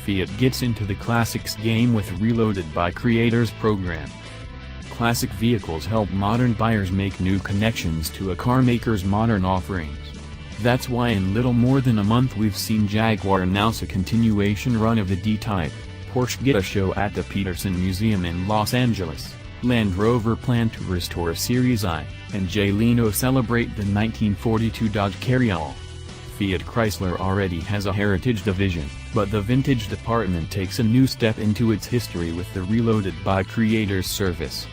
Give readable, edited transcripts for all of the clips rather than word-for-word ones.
Fiat gets into the classics game with Reloaded by Creators program. Classic vehicles help modern buyers make new connections to a carmaker's modern offerings. That's why in little more than a month we've seen Jaguar announce a continuation run of the D-Type, Porsche get a show at the Petersen Museum in Los Angeles, Land Rover plan to restore Series I, and Jay Leno celebrate the 1942 Dodge Carryall. Fiat Chrysler already has a heritage division, but the vintage department takes a new step into its history with the Reloaded by Creators service.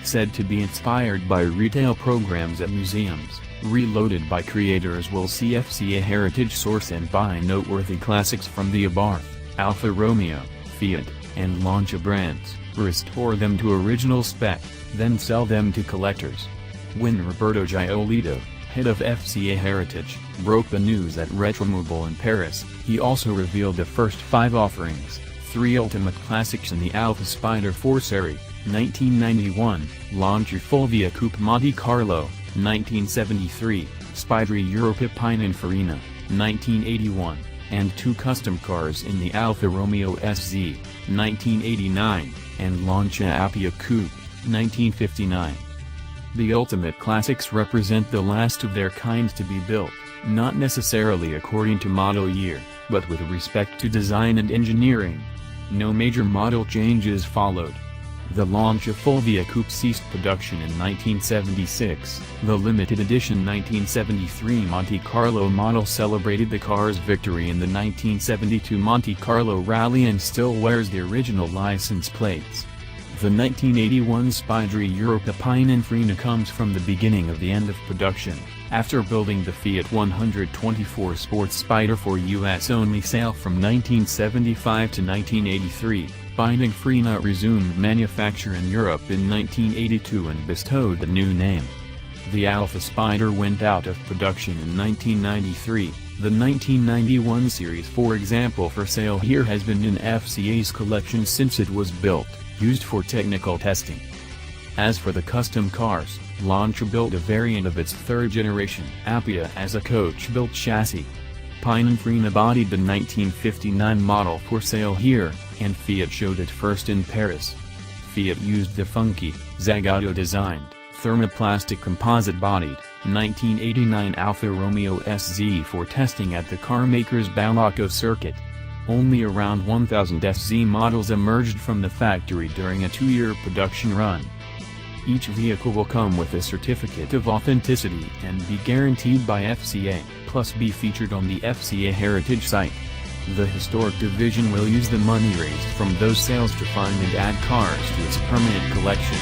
Said to be inspired by retail programs at museums, Reloaded by Creators will see FCA heritage source and buy noteworthy classics from the Abarth, Alfa Romeo, Fiat, and Lancia brands, restore them to original spec, then sell them to collectors. When Roberto Giolito, head of FCA Heritage, broke the news at Retromobile in Paris, he also revealed the first 5 offerings, 3 ultimate classics in the Alfa Spider 4 Series, 1991, Lancia Fulvia Coupe Monte Carlo, 1973, Spider Europa Pininfarina, 1981, and 2 custom cars in the Alfa Romeo SZ, 1989, and Lancia Appia Coupe, 1959. The ultimate classics represent the last of their kind to be built, not necessarily according to model year, but with respect to design and engineering. No major model changes followed. The Lancia Fulvia Coupe ceased production in 1976. The limited edition 1973 Monte Carlo model celebrated the car's victory in the 1972 Monte Carlo Rally and still wears the original license plates. The 1981 Spider Europa Pininfarina comes from the beginning of the end of production, after building the Fiat 124 Sports Spider for US-only sale from 1975 to 1983. Pininfarina resumed manufacture in Europe in 1982 and bestowed the new name. The Alfa Spider went out of production in 1993. The 1991 Series, for example, for sale here, has been in FCA's collection since it was built, used for technical testing. As for the custom cars, Lancia built a variant of its third generation Appia as a coach-built chassis. Pininfarina bodied the 1959 model for sale here, and Fiat showed it first in Paris. Fiat used the funky, Zagato-designed, thermoplastic composite-bodied, 1989 Alfa Romeo SZ for testing at the carmaker's Balaco circuit. Only around 1,000 SZ models emerged from the factory during a 2-year production run. Each vehicle will come with a certificate of authenticity and be guaranteed by FCA, plus be featured on the FCA Heritage site. The Historic Division will use the money raised from those sales to find and add cars to its permanent collection.